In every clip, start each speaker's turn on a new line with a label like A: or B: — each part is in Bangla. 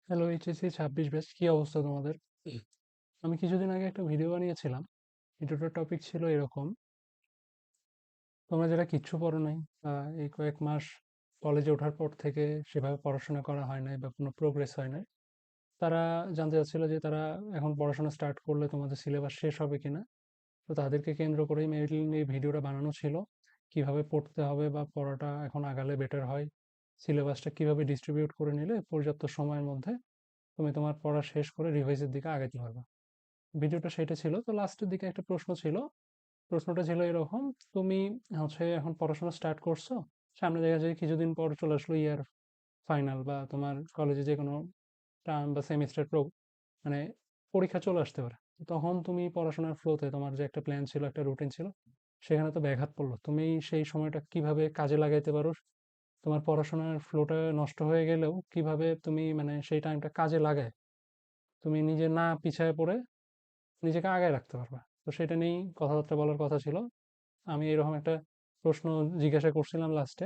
A: হ্যালো এইচএসসি 26 ব্যাচ, কি অবস্থা তোমাদের? আমি কিছুদিন আগে একটা ভিডিও বানিয়েছিলাম। ভিডিওটার টপিক ছিল এরকম: তোমরা যারা কিচ্ছু পড়ো নাই বা এই কয়েক মাস কলেজে ওঠার পর থেকে সেভাবে পড়াশোনা করা হয় নাই বা কোনো প্রোগ্রেস হয় নাই, তারা জানতে চাচ্ছিল যে তারা এখন পড়াশোনা স্টার্ট করলে তোমাদের সিলেবাস শেষ হবে কিনা। তো তাদেরকে কেন্দ্র করেই মেইনলি এই ভিডিওটা বানানো ছিল। কিভাবে পড়তে হবে বা পড়াটা এখন আগালে বেটার হয়, সিলেবাসটা কিভাবে ডিস্ট্রিবিউট করে নিলে পর্যাপ্ত সময়ের মধ্যে তুমি তোমার পড়া শেষ করে রিভাইজের দিকে আগাতে পারবে। ভিডিওটা সেটা ছিল। তো লাস্টের দিকে একটা প্রশ্ন ছিল। প্রশ্নটা ছিল এরকম: তুমি এখন পড়াশোনা স্টার্ট করছো, সামনে দেখা যায় কিছুদিন পর চলে আসলো ইয়ার ফাইনাল বা তোমার কলেজে যে কোনো টার্ম বা সেমিস্টার মানে পরীক্ষা চলে আসতে পারে। তখন তুমি পড়াশোনার ফ্লোতে তোমার যে একটা প্ল্যান ছিল, একটা রুটিন ছিল, সেখানে তো ব্যাঘাত পড়লো। তুমি সেই সময়টা কিভাবে কাজে লাগাইতে পারো? তোমার পড়াশোনার ফ্লোটা নষ্ট হয়ে গেলেও কিভাবে তুমি মানে সেই টাইমটা কাজে লাগায় তুমি নিজে না পিছায় পড়ে নিজেকে আগায় রাখতে পারবা। তো সেটা নিয়েই কথাবার্তা বলার কথা ছিল। আমি এরকম একটা প্রশ্ন জিজ্ঞাসা করছিলাম লাস্টে,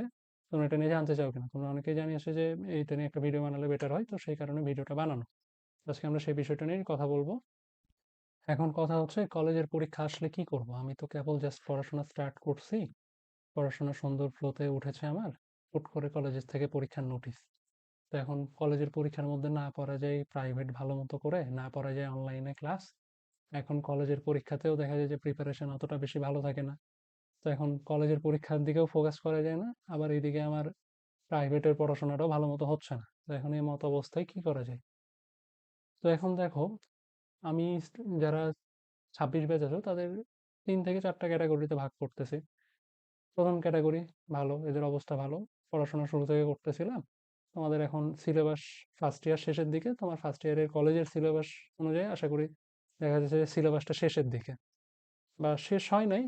A: তোমরা এটা নিয়ে জানতে চাও কিনা। তোমরা অনেকেই জানিয়েছে যে এইটা নিয়ে একটা ভিডিও বানালে বেটার হয়, তো সেই কারণে ভিডিওটা বানানো। আজকে আমরা সেই বিষয়টা নিয়ে কথা বলবো। এখন কথা হচ্ছে, কলেজের পরীক্ষা আসলে কি করব? আমি তো কেবল জাস্ট পড়াশোনা স্টার্ট করছি, পড়াশোনা সুন্দর ফ্লোতে উঠেছে আমার, হুট করে কলেজের থেকে পরীক্ষার নোটিশ। তো এখন কলেজের পরীক্ষার মধ্যে না পড়া যায় প্রাইভেট ভালো মতো করে, না পড়া যায় অনলাইনে ক্লাস। এখন কলেজের পরীক্ষাতেও দেখা যায় যে প্রিপারেশন অতটা বেশি ভালো থাকে না। তো এখন কলেজের পরীক্ষার দিকেও ফোকাস করা যায় না, আবার এইদিকে আমার প্রাইভেটের পড়াশোনাটাও ভালো মতো হচ্ছে না। তো এখন এই মত অবস্থায় কি করা যায়? তো এখন দেখো, আমি যারা 26 ব্যাচ আছো তাদের 3 থেকে 4টা ক্যাটাগরিতে ভাগ করতেছি। প্রথম ক্যাটাগরি ভালো, এদের অবস্থা ভালো, পড়াশোনা শুরু থেকে করতেছিলাম। তোমাদের এখন সিলেবাস ফার্স্ট ইয়ার শেষের দিকে, তোমার ফার্স্ট ইয়ারের কলেজের সিলেবাস অনুযায়ী আশা করি দেখা যাচ্ছে যে সিলেবাসটা শেষের দিকে বা শেষ হয় নাই,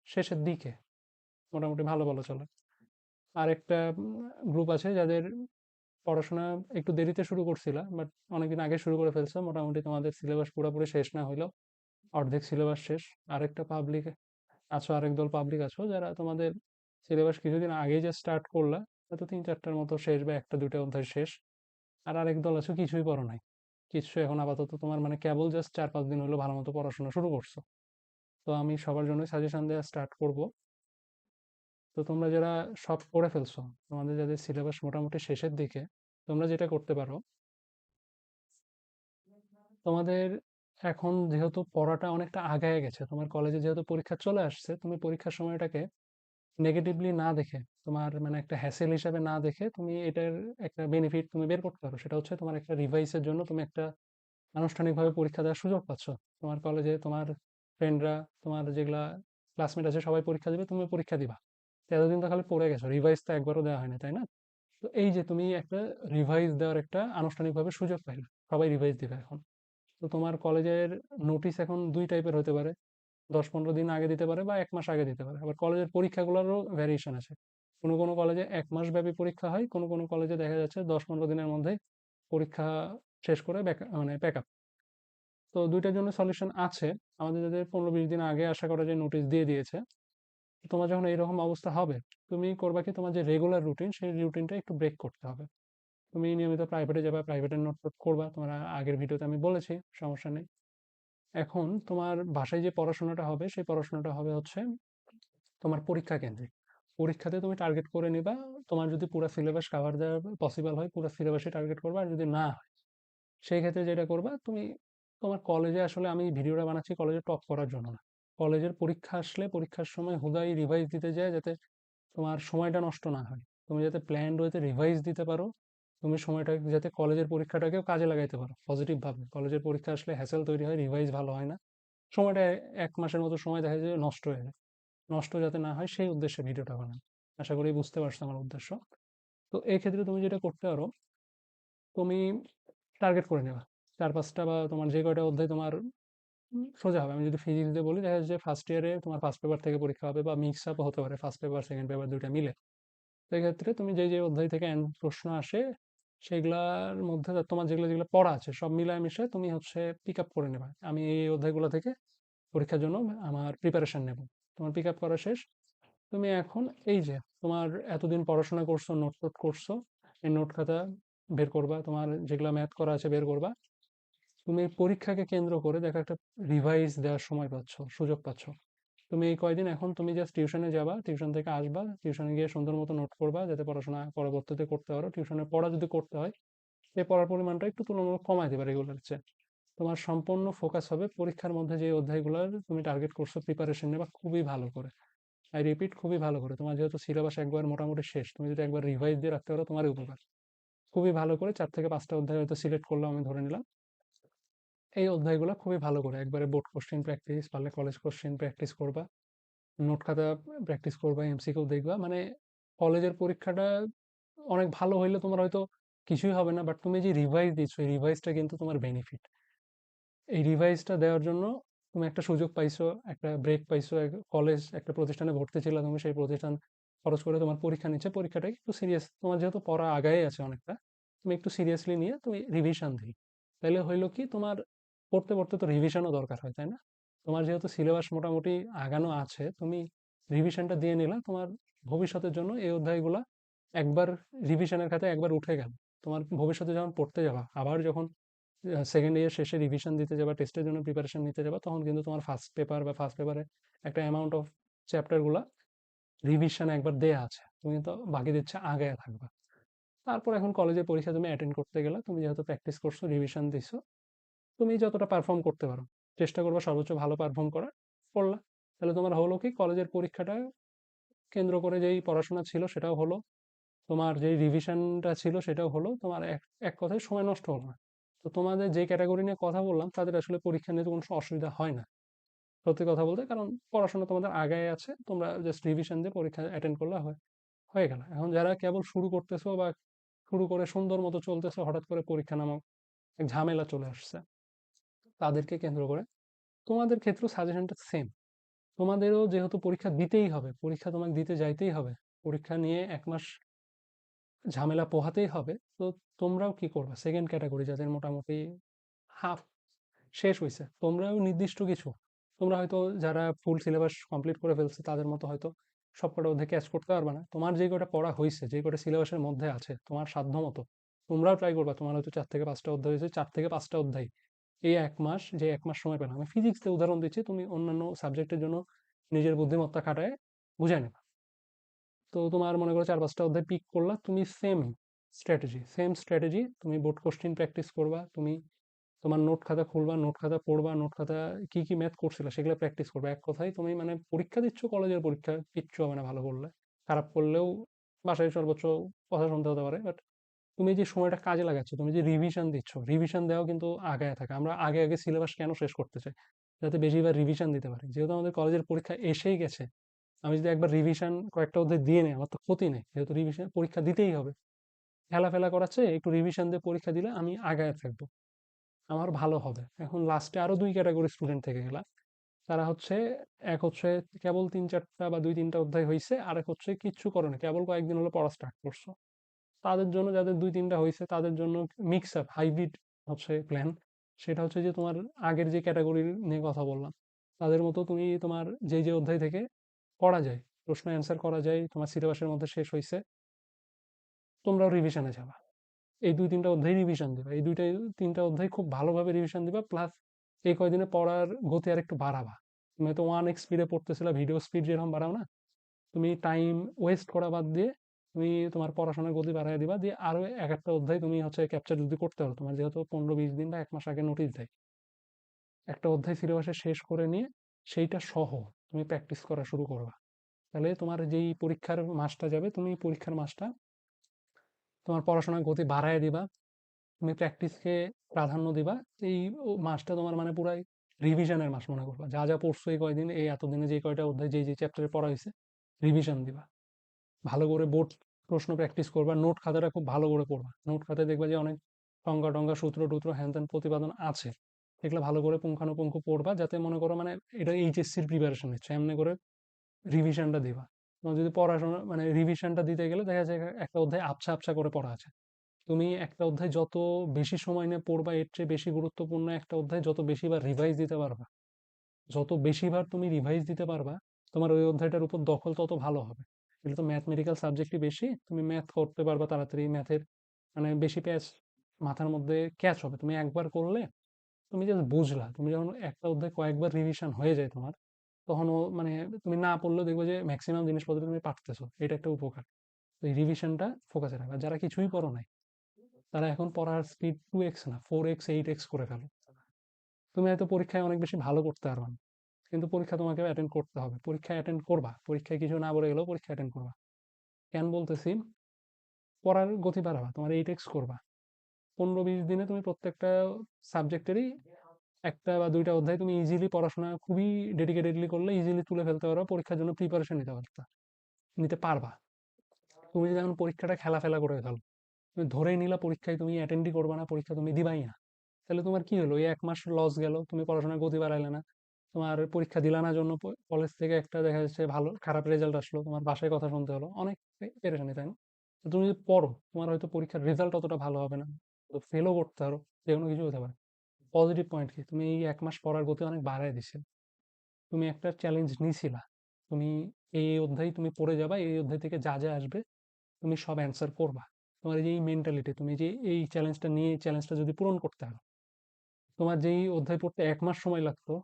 A: শেষের দিকে, মোটামুটি ভালো বলা চলে। আরেকটা গ্রুপ আছে যাদের পড়াশোনা একটু দেরিতে শুরু করছিলা, বাট অনেকদিন আগে শুরু করে ফেলছো, মোটামুটি তোমাদের সিলেবাস পুরোপুরি শেষ না হইলেও অর্ধেক সিলেবাস শেষ। আরেকটা পাবলিক আছো, আরেক দল পাবলিক আছো যারা তোমাদের সিলেবাস কিছুদিন আগেই যে স্টার্ট করলা, হয়তো 3-4টার মতো শেষ বা 1-2টা অধ্যায় শেষ। আর আরেক দল আছো কিছুই পড়ো নাই, কিছু এখন আপাতত তোমার মানে কেবল জাস্ট 4-5 দিন হলো ভালো মতো পড়াশোনা শুরু করছো। তো আমি সবার জন্য সাজেশন দেওয়া স্টার্ট করব। তো তোমরা যারা সব পড়ে ফেলছো, তোমাদের যাদের সিলেবাস মোটামুটি শেষের দিকে, তোমরা যেটা করতে পারো, তোমাদের এখন যেহেতু পড়াটা অনেকটা আগায় গেছে, তোমার কলেজে যেহেতু পরীক্ষা চলে আসছে, তুমি পরীক্ষার সময়টাকে নেগেটিভলি না দেখে, তোমার মানে একটা হ্যাসেল হিসাবে না দেখে, তুমি এটার একটা বেনিফিট তুমি বের করতে পারো। সেটা হচ্ছে তোমার একটা রিভাইসের জন্য তুমি একটা আনুষ্ঠানিকভাবে পরীক্ষা দেওয়ার সুযোগ পাচ্ছ। তোমার কলেজে তোমার ফ্রেন্ডরা, তোমার যেগুলা ক্লাসমেট আছে সবাই পরীক্ষা দিবে, তুমি পরীক্ষা দিবা। তো এতদিন তো খালি পড়ে গেছো, রিভাইস তো একবারও দেওয়া হয়নি, তাই না? তো এই যে তুমি একটা রিভাইস দেওয়ার একটা আনুষ্ঠানিকভাবে সুযোগ পাইলে, সবাই রিভাইস দিবে এখন। তো তোমার কলেজের নোটিশ এখন 2 টাইপের হতে পারে: 10-15 দিন আগে দিতে পারে বা 1 মাস আগে দিতে পারে। আবার কলেজের পরীক্ষাগুলোরও ভ্যারিয়েশন আছে। কোনো কোনো কলেজে 1 মাস ব্যাপী পরীক্ষা হয়, কোনো কোনো কলেজে দেখা যাচ্ছে 10-15 দিনের মধ্যে পরীক্ষা শেষ করে মানে প্যাক আপ। তো দুইটার জন্য সলিউশন আছে। আমাদের যাদের 15-20 দিন আগে আশা করা যায় নোটিশ দিয়ে দিয়েছে, তোমার যখন এইরকম অবস্থা হবে, তুমি করবা কি, তোমার যে রেগুলার রুটিন সেই রুটিনটা একটু ব্রেক করতে হবে। তুমি নিয়মিত প্রাইভেটে যাবা, প্রাইভেটের নোট করবা, তোমার আগের ভিডিওতে আমি বলেছি, সমস্যা নেই। এখন তোমার বাসায় যে পড়াশোনাটা হবে, সেই পড়াশোনাটা হবে হচ্ছে তোমার পরীক্ষা কেন্দ্রিক। পরীক্ষাতে তুমি টার্গেট করে নিবা, তোমার যদি পুরো সিলেবাস কাভার দেওয়া পসিবল হয় পুরো সিলেবাসে টার্গেট করবা, আর যদি না হয় সেই ক্ষেত্রে যেটা করবা তুমি, তোমার কলেজে আসলে আমি ভিডিওটা বানাচ্ছি কলেজে টপ করার জন্য না। কলেজের পরীক্ষা আসলে পরীক্ষার সময় হুদাই রিভাইজ দিতে যায়, যাতে তোমার সময়টা নষ্ট না হয়, তুমি যাতে প্ল্যান ওয়েতে রিভাইজ দিতে পারো, তুমি সময়টা যাতে কলেজের পরীক্ষাটাকেও কাজে লাগাইতে পারো পজিটিভ ভাবে। কলেজের পরীক্ষা আসলে হ্যাসেল তৈরি হয়, রিভাইজ ভালো হয় না, সময়টা 1 মাসের মতো সময় দেখা যায় নষ্ট হয়ে যায়। নষ্ট যাতে না হয় সেই উদ্দেশ্যে ভিডিওটা বানানো। আশা করি বুঝতে পারছো আমার উদ্দেশ্য। তো এই ক্ষেত্রে তুমি যেটা করতে পারো, তুমি টার্গেট করে নেবা 4-5টা বা তোমার যে কয়টা অধ্যায় তোমার সোজা হবে। আমি যদি ফিজিক্স দিয়ে বলি, দেখা যাচ্ছে ফার্স্ট ইয়ারে তোমার ফার্স্ট পেপার থেকে পরীক্ষা হবে বা মিক্স আপ হতে পারে, ফার্স্ট পেপার সেকেন্ড পেপার দুইটা মিলে। তো এই ক্ষেত্রে তুমি যে যে অধ্যায় থেকে প্রশ্ন আসে সেগুলার মধ্যে তোমার যেগুলো যেগুলো পড়া আছে সব মিলায় মিশে তুমি হচ্ছে পিক আপ করে নেবা। আমি এই অধ্যায়গুলো থেকে পরীক্ষার জন্য আমার প্রিপারেশন নেব। তোমার পিক আপ করা শেষ, তুমি এখন এই যে তোমার এতদিন পড়াশোনা করছো, নোট টোট করছো, এই নোট খাতা বের করবা, তোমার যেগুলা ম্যাথ করা আছে বের করবা। তুমি পরীক্ষাকে কেন্দ্র করে দেখো একটা রিভাইজ দেওয়ার সময় পাচ্ছ, সুযোগ পাচ্ছ। তুমি এই কয়দিন এখন তুমি জাস্ট টিউশনে যাবা, টিউশন থেকে আসবা, টিউশনে গিয়ে সুন্দর মতো নোট করবা যাতে পড়াশোনা পরবর্তীতে করতে পারো। টিউশনের পড়া যদি করতে হয়, এই পড়ার পরিমাণটা একটু তুলনামূলক কমায় দিবা রেগুলার চেয়ে। তোমার সম্পূর্ণ ফোকাস হবে পরীক্ষার মধ্যে যে অধ্যায়গুলোর তুমি টার্গেট করছো, প্রিপারেশন নেবা খুবই ভালো করে। আই রিপিট, খুবই ভালো করে। তোমার যেহেতু সিলেবাস একবার মোটামুটি শেষ, তুমি যদি একবার রিভাইজ দিয়ে রাখতে পারো তোমারই উপকার। খুবই ভালো করে 4 থেকে 5টা অধ্যায় হয়তো সিলেক্ট করলাম, আমি ধরে নিলাম। এই অধ্যায়গুলো খুবই ভালো করে একবারে বোর্ড কোশ্চেন প্র্যাকটিস, পারলে কলেজ কোশ্চেন প্র্যাকটিস করবা, নোট খাতা প্র্যাকটিস করবা, এমসিকিউ দেখবা। মানে কলেজের পরীক্ষাটা অনেক ভালো হইলে তোমার হয়তো কিছুই হবে না, বাট তুমি যে রিভাইজ দিচ্ছ, এই রিভাইজটা কিন্তু তোমার বেনিফিট। এই রিভাইজটা দেওয়ার জন্য তুমি একটা সুযোগ পাইছো, একটা ব্রেক পাইছো। কলেজ একটা প্রতিষ্ঠানে ভর্তি ছিল, তুমি সেই প্রতিষ্ঠান খরচ করে তোমার পরীক্ষা নিচ্ছে, পরীক্ষাটাকে একটু সিরিয়াস, তোমার যেহেতু পড়া আগায় আছে অনেকটা, তুমি একটু সিরিয়াসলি নিয়ে তুমি রিভিশন দিই। তাইলে হইলো কি, তোমার পড়তে পড়তে তো রিভিশনও দরকার হয়, তাই না? তোমার যেহেতু সিলেবাস মোটামুটি আগানো আছে, তুমি রিভিশনটা দিয়ে নিলা, তোমার ভবিষ্যতের জন্য এই অধ্যায়গুলা একবার রিভিশনের খাতে একবার উঠে গেল। তোমার ভবিষ্যতে যখন পড়তে যাবা, আবার যখন সেকেন্ড ইয়ার শেষে রিভিশন দিতে যাবা, টেস্টের জন্য প্রিপারেশন নিতে যাবা, তখন কিন্তু তোমার ফার্স্ট পেপার বা ফার্স্ট পেপারে একটা অ্যামাউন্ট অফ চ্যাপ্টারগুলা রিভিশন একবার দেয়া আছে, তুমি কিন্তু বাকি দিচ্ছে আগায় থাকবা। তারপর এখন কলেজের পরীক্ষা তুমি অ্যাটেন্ড করতে গেলে, তুমি যেহেতু প্র্যাকটিস করছো, রিভিশন দিছো, তুমি যতটা পারফর্ম করতে পারো চেষ্টা করবা সর্বোচ্চ ভালো পারফর্ম করার, করলা। তাহলে তোমার হলো কি, কলেজের পরীক্ষাটা কেন্দ্র করে যেই পড়াশোনা ছিল সেটাও হলো, তোমার যে রিভিশনটা ছিল সেটাও হলো, তোমার এক এক কথায় সময় নষ্ট হলো না। তো তোমাদের যে ক্যাটাগরি নিয়ে কথা বললাম, তাদের আসলে পরীক্ষা নিতে কোনো অসুবিধা হয় না, সত্যি কথা বলতে। কারণ পড়াশোনা তোমাদের আগায় আছে, তোমরা জাস্ট রিভিশন দিয়ে পরীক্ষা অ্যাটেন্ড করলে হয়ে গেল। এখন যারা কেবল শুরু করতেছো বা শুরু করে সুন্দর মতো চলতেছে, হঠাৎ করে পরীক্ষা নামক এক ঝামেলা চলে আসছে, তাদেরকে কেন্দ্র করে তোমাদের ক্ষেত্রে সাজেশনটা সেম। তোমাদেরও যেহেতু পরীক্ষা দিতেই হবে, পরীক্ষা তোমাকে দিতে যাইতেই হবে, পরীক্ষা নিয়ে 1 মাস ঝামেলা পোহাতেই হবে। তো তোমরাও কি করবে, সেকেন্ড ক্যাটাগরি যাদের মোটামুটি হাফ শেষ হয়েছে, তোমরাও নির্দিষ্ট কিছু, তোমরা হয়তো যারা ফুল সিলেবাস কমপ্লিট করে ফেলছে তাদের মতো হয়তো সবকটা অধ্যায় ক্যাচ করতে পারবে না। তোমার যে কটা পড়া হয়েছে, যে কটা সিলেবাসের মধ্যে আছে, তোমার সাধ্য মতো তোমরাও ট্রাই করবা। তোমার হয়তো 4 থেকে 5টা অধ্যায় হয়েছে, 4 থেকে 5টা অধ্যায় এই 1 মাস, যে 1 মাস সময় পেলাম, আমি ফিজিক্সে উদাহরণ দিচ্ছি, তুমি অন্যান্য সাবজেক্টের জন্য নিজের বুদ্ধিমত্তা খাটায় বুঝাই নেবা। তো তোমার মনে করো 4-5টা অধ্যায় পিক করলা, তুমি সেম স্ট্র্যাটেজি, তুমি বোর্ড কোশ্চেন প্র্যাকটিস করবা, তুমি তোমার নোট খাতা খুলবা, নোট খাতা পড়বা, নোট খাতা কি কি ম্যাথ করছিল সেগুলো প্র্যাকটিস করবে। এক কথায় তুমি মানে পরীক্ষা দিচ্ছ, কলেজের পরীক্ষা, কিচ্ছু হবে না ভালো করলে। খারাপ করলেও বাসায় সর্বোচ্চ কথা শুনতে হতে পারে, বাট তুমি যে সময়টা কাজে লাগাচ্ছ, তুমি যে রিভিশন দিচ্ছ, রিভিশন দেওয়া কিন্তু আগায় থাকে। আমরা আগে আগে সিলেবাস কেন শেষ করতে চাই, যাতে বেশিবার রিভিশন দিতে পারি। যেহেতু আমাদের কলেজের পরীক্ষা এসেই গেছে, আমি যদি একবার রিভিশন কয়েকটা অধ্যায় দিয়ে নেই, আমার তো ক্ষতি নেই, যেহেতু রিভিশন পরীক্ষা দিতেই হবে। হেলাফেলা করাচ্ছে, একটু রিভিশন দিয়ে পরীক্ষা দিলে আমি আগায় থাকবো, আমার ভালো হবে। এখন লাস্টে আরো 2 ক্যাটাগরি স্টুডেন্ট থেকে গেলাম। তারা হচ্ছে, এক হচ্ছে কেবল 3-4টা বা 2-3টা অধ্যায় হয়েছে, আরেক হচ্ছে কিচ্ছু করে না, কেবল কয়েকদিন হলো পড়া স্টার্ট করছো। তাদের জন্য, যাদের 2-3টা হয়েছে, তাদের জন্য মিক্স আপ হাইব্রিড হচ্ছে প্ল্যান। সেটা হচ্ছে যে তোমার আগের যে ক্যাটাগরি নিয়ে কথা বললাম, তাদের মতো তুমি তোমার যে যে অধ্যায় থেকে করা যায়, প্রশ্ন অ্যান্সার করা যায়, তোমার সিলেবাসের মধ্যে শেষ হয়েছে, তোমরাও রিভিশনে যাবা। এই 2-3টা অধ্যায় রিভিশন দিবা, এই 2-3টা অধ্যায় খুব ভালোভাবে রিভিশন দিবা, প্লাস এই কয়দিনে পড়ার গতি আর একটু বাড়াবা। তুমি তো 1x স্পিডে পড়তেছিলা, ভিডিও স্পিড যেরকম বাড়াও না, তুমি টাইম ওয়েস্ট করা বাদ দিয়ে তুমি তোমার পড়াশোনার গতি বাড়ায় দিবা, দিয়ে আরো এক একটা অধ্যায় তুমি হচ্ছে ক্যাপচার যদি করতে পারো, তোমার যেহেতু 15-20 দিন বা 1 মাস আগে নোটিশ দেয়, একটা অধ্যায় সিলেবাসে শেষ করে নিয়ে সেইটা সহ তুমি প্র্যাকটিস করা শুরু করবা। তাহলে তোমার যেই পরীক্ষার মাসটা যাবে, তুমি পরীক্ষার মাসটা তোমার পড়াশোনার গতি বাড়ায় দিবা, তুমি প্র্যাকটিসকে প্রাধান্য দিবা। এই মাসটা তোমার মানে পুরাই রিভিশনের মাস মনে করবা। যা যা পড়ছো এই কয়দিন, এই এতদিনে যে কয়টা অধ্যায় যে যে চ্যাপ্টারে পড়া হয়েছে, রিভিশন দিবা। ভালো করে বোর্ড প্রশ্ন প্র্যাকটিস করবা, নোট খাতাটা খুব ভালো করে পড়বা। নোট খাতায় দেখবা যে অনেক সংজ্ঞা টঙ্গা সূত্র টুত্র হ্যান ত্যান প্রতিপাদন আছে, এগুলো ভালো করে পুঙ্খানুপুঙ্খ পড়বা, যাতে মনে করো মানে এটা এইচএসসির প্রিপারেশন নিচ্ছে এমনি করে রিভিশনটা দিবা। তোমার যদি পড়াশোনা মানে রিভিশনটা দিতে গেলে দেখা যায় একটা অধ্যায় আবছা আবছা করে পড়া আছে, তুমি একটা অধ্যায় যত বেশি সময় নিয়ে পড়বা, এর চেয়ে বেশি গুরুত্বপূর্ণ একটা অধ্যায় যত বেশিবার রিভাইজ দিতে পারবা, যত বেশিবার তুমি রিভাইজ দিতে পারবা, তোমার ওই অধ্যায়টার উপর দখল তত ভালো হবে। এগুলো তো ম্যাথমেটিক্যাল সাবজেক্টই বেশি, তুমি ম্যাথ করতে পারবা তাড়াতাড়ি, ম্যাথের মানে বেশি প্যাচ মাথার মধ্যে ক্যাচ হবে। তুমি একবার করলে তুমি জাস্ট বুঝলা। তুমি যখন একটা অধ্যায় কয়েকবার রিভিশন হয়ে যায় তোমার, তখন ও মানে তুমি না পড়লেও দেখবে যে ম্যাক্সিমাম জিনিসপত্র তুমি পারতেছো। এটা একটা উপকার। তো এই রিভিশনটা ফোকাসে রাখা। যারা কিছুই পড়ো নাই, তারা এখন পড়ার স্পিড 2x না 4x 8x করে ফেলো। তুমি হয়তো পরীক্ষায় অনেক বেশি ভালো করতে পারবে না, কিন্তু পরীক্ষা তোমাকে অ্যাটেন্ড করতে হবে। পরীক্ষা অ্যাটেন্ড করবা, পরীক্ষায় কিছু না বলে গেলেও পরীক্ষা অ্যাটেন্ড করবা। কেন বলতেছি? পড়ার গতি বাড়াবা, তোমার 8x করবা। 15-20 দিনে তুমি প্রত্যেকটা সাবজেক্টেরই একটা বা দুইটা অধ্যায় তুমি ইজিলি পড়াশোনা খুবই ডেডিকেটেডলি করলে ইজিলি তুলে ফেলতে পারবা, পরীক্ষার জন্য প্রিপারেশন নিতে পারবা। তুমি যদি এখন পরীক্ষাটা খেলাফেলা করে ফেলো, তুমি ধরেই নিলা পরীক্ষায় তুমি অ্যাটেন্ডই করবা না, পরীক্ষা তুমি দিবাই না, তাহলে তোমার কি হলো? এই 1 মাস লস গেল, তুমি পড়াশোনার গতি বাড়াইলে না। তোমার পরীক্ষা দিলা না জন্য কলেজ থেকে একটা দেখা যাচ্ছে ভালো খারাপ রেজাল্ট আসলো, তোমার বাসায় কথা শুনতে হলো, অনেক পেরেশানি, তাই না? তো তুমি যদি পড়ো, তোমার হয়তো পরীক্ষার রেজাল্ট অতটা ভালো হবে না, তো ফেলও করতে পারো, যে কোনো কিছু হতে পারে। পজিটিভ পয়েন্ট কি? তুমি এই 1 মাস পড়ার গতি অনেক বাড়ায় দিচ্ছে। তুমি একটা চ্যালেঞ্জ নিছিলা, তুমি এই অধ্যায় তুমি পড়ে যাবা, এই অধ্যায় থেকে যা যা আসবে তুমি সব অ্যান্সার করবা। তোমার এই যে মেন্টালিটি, তুমি যে এই চ্যালেঞ্জটা নিয়ে এই চ্যালেঞ্জটা যদি পূরণ করতে পারো, তোমার যেই অধ্যায় পড়তে 1 মাস সময় লাগতো,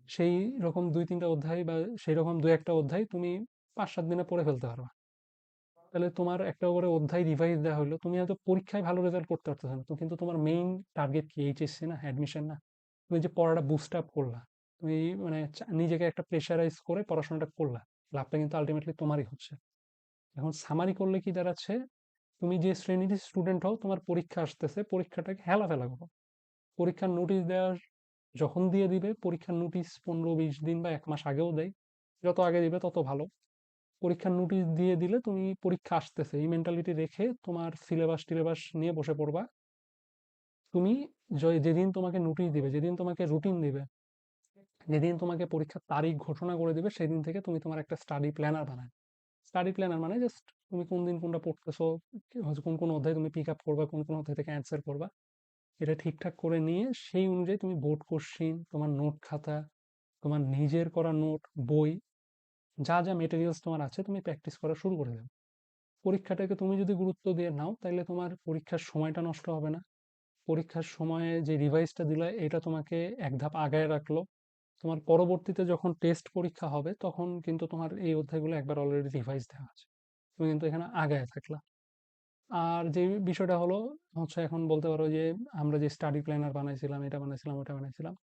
A: সেই রকম 2-3টা অধ্যায় বা সেই রকম 2-একটা অধ্যায় তুমি 5-7 দিনে পড়ে ফেলতে পারবা। তাহলে তোমার একটা করে অধ্যায় রিভাইজ দেওয়া হলো, তুমি হয়তো পরীক্ষায় ভালো রেজাল্ট করতে পারতেছো না তো, কিন্তু তোমার মেইন টার্গেট কি? এইচএসসি না, অ্যাডমিশন না? তুমি যে পড়াটা বুস্ট আপ করলা, তুমি মানে নিজেকে একটা প্রেশারাইজ করে পড়াশোনাটা করলা, লাভটা কিন্তু আলটিমেটলি তোমারই হচ্ছে। এখন সামারি করলে কি দাঁড়াচ্ছে? তুমি যে শ্রেণীর স্টুডেন্ট হও, তোমার পরীক্ষা আসতেছে, পরীক্ষাটাকে হেলাফেলা করো। পরীক্ষার নোটিশ দেওয়ার যখন দিয়ে দিবে, পরীক্ষার নোটিশ 15-20 দিন বা 1 মাস আগেও দেয়, যত আগে দিবে তত ভালো। পরীক্ষার নোটিশ দিয়ে দিলে তুমি পরীক্ষা আসতেছে এই মেন্টালিটি রেখে তোমার সিলেবাস টিলেবাস নিয়ে বসে পড়বা। তুমি যেদিন তোমাকে নোটিশ দিবে, যেদিন তোমাকে রুটিন দিবে, যেদিন তোমাকে পরীক্ষার তারিখ ঘোষণা করে দিবে, সেদিন থেকে তুমি তোমার একটা স্টাডি প্ল্যানার বানায়। স্টাডি প্ল্যানার মানে জাস্ট তুমি কোন দিন কোনটা পড়তেছো, কোন কোন অধ্যায় তুমি পিক আপ করবা, কোন কোন অধ্যায় থেকে অ্যান্সার করবা, এটা ঠিকঠাক করে নিয়ে সেই অনুযায়ী তুমি বোর্ড কোশ্চিন, তোমার নোট খাতা, তোমার নিজের করা নোট, বই, যা যা মেটেরিয়ালস তোমার আছে, তুমি প্র্যাকটিস করা শুরু করে দেবে। পরীক্ষাটাকে তুমি যদি গুরুত্ব দিয়ে নাও, তাহলে তোমার পরীক্ষার সময়টা নষ্ট হবে না। পরীক্ষার সময়ে যে রিভাইজটা দিলে, এটা তোমাকে এক ধাপ আগায় রাখলো। তোমার পরবর্তীতে যখন টেস্ট পরীক্ষা হবে, তখন কিন্তু তোমার এই অধ্যায়গুলো একবার অলরেডি রিভাইজ দেওয়া আছে, তুমি কিন্তু এখানে আগায় থাকলা। আর যে বিষয়টা হলো হচ্ছে, এখন বলতে পারো যে আমরা যে স্টাডি প্ল্যানার বানাইছিলাম, এটা বানাইছিলাম, ওটা বানাইছিলাম,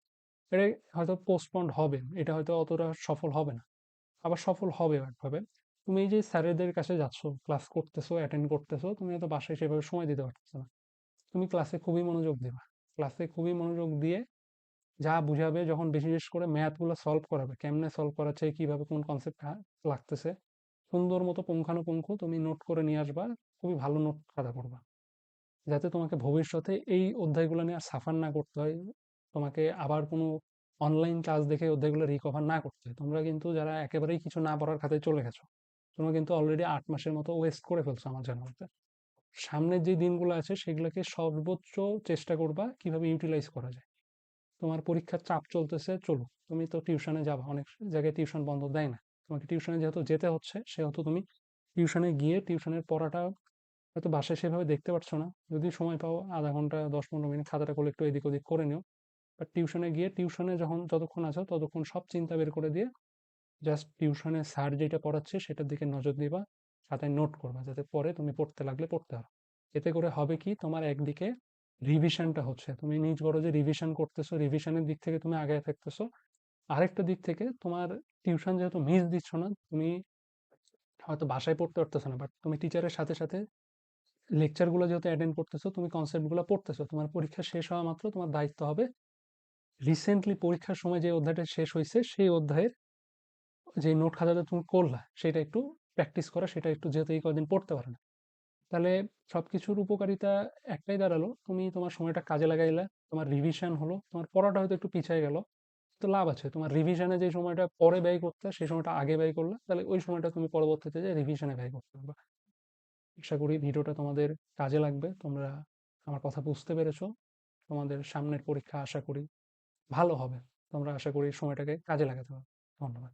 A: এটা হয়তো পোস্টপন্ড হবে, এটা হয়তো অতটা সফল হবে না। আবার সফল হবে একভাবে। তুমি এই যে স্যারেদের কাছে যাচ্ছ, ক্লাস করতেছো, অ্যাটেন্ড করতেছো, তুমি হয়তো বাসায় সেভাবে সময় দিতে পারতেছো না। তুমি ক্লাসে খুবই মনোযোগ দিবা। ক্লাসে খুবই মনোযোগ দিয়ে যা বুঝাবে, যখন বিশেষ করে ম্যাথগুলো সলভ করাবে, কেমনে সলভ করাচ্ছে, কিভাবে কোন কনসেপ্ট লাগতেছে, সুন্দর মতো পুঙ্খানুপুঙ্খ তুমি নোট করে নিয়ে আসবা। খুবই ভালো নোট খাতা করবা, যাতে তোমাকে ভবিষ্যতে এই অধ্যায়গুলো নিয়ে আর সাফার না করতে হয়, তোমাকে আবার কোনো অনলাইন ক্লাস দেখে অধ্যায়গুলো রিকভার না করতে হয়। তোমরা কিন্তু যারা একেবারেই কিছু না পড়ার খাতায় চলে গেছো, তোমরা কিন্তু অলরেডি 8 মাসের মতো ওয়েস্ট করে ফেলছো আমার জানা মতে। সামনের যে দিনগুলো আছে, সেগুলোকে সর্বোচ্চ চেষ্টা করবা কিভাবে ইউটিলাইজ করা যায়। তোমার পরীক্ষার চাপ চলতেছে, চলো, তুমি তো টিউশনে যাবা, অনেক জায়গায় টিউশন বন্ধ দেয় না। তোমাকে টিউশনে যেহেতু যেতে হচ্ছে, সেহেতু তুমি টিউশনে গিয়ে টিউশনের পড়াটা হয়তো বাসায় সেভাবে দেখতে পারছো না, যদি সময় পাও আধা ঘন্টা 10-15 মিনিট খাতাটা করলে একটু এদিক ওদিক করে নিও। বাট টিউশনে গিয়ে টিউশনে যখন যতক্ষণ আছো, ততক্ষণ সব চিন্তা বের করে দিয়ে জাস্ট টিউশনে স্যার যেটা পড়াচ্ছে সেটার দিকে নজর দিবা, খাতায় নোট করবা, যাতে পরে তুমি পড়তে লাগলে পড়তে পারো। এতে করে হবে কি, তোমার একদিকে রিভিশনটা হচ্ছে, তুমি নিজ গরজে রিভিশন করতেছো, রিভিশনের দিক থেকে তুমি আগে থাকতেছো। আরেকটা দিক থেকে তোমার টিউশন যেহেতু মিস দিচ্ছ না, তুমি হয়তো বাসায় পড়তে পারতেছো না, বাট তুমি টিচারের সাথে সাথে লেকচারগুলো যেহেতু অ্যাটেন্ড করতেছো, তুমি কনসেপ্টগুলো পড়তেছো, তোমার পরীক্ষা শেষ হওয়া মাত্র তোমার দায়িত্ব হবে রিসেন্টলি পরীক্ষার সময় যে অধ্যায়টা শেষ হয়েছে, সেই অধ্যায়ের যে নোট খাতাটা তুমি করলা, সেটা একটু প্র্যাকটিস করা, সেটা একটু যেহেতু এই কদিন পড়তে পারো না। তাহলে সবকিছুর উপকারিতা একটাই দাঁড়ালো, তুমি তোমার সময়টা কাজে লাগাইলা, তোমার রিভিশন হলো, তোমার পড়াটা হয়তো একটু পিছিয়ে গেল, তো লাভ আছে। তোমার রিভিশনে যে সময়টা পরে ব্যয় করতে, সেই সময়টা আগে ব্যয় করলা, তাহলে ওই সময়টা তুমি পরবর্তীতে যে রিভিশনে ব্যয় করতে পারবা। আশা করি ভিডিওটা তোমাদের কাজে লাগবে, তোমরা আমার কথা বুঝতে পেরেছো। তোমাদের সামনের পরীক্ষা আশা করি ভালো হবে, তোমরা আশা করি সময়টাকে কাজে লাগাতে পারো। ধন্যবাদ।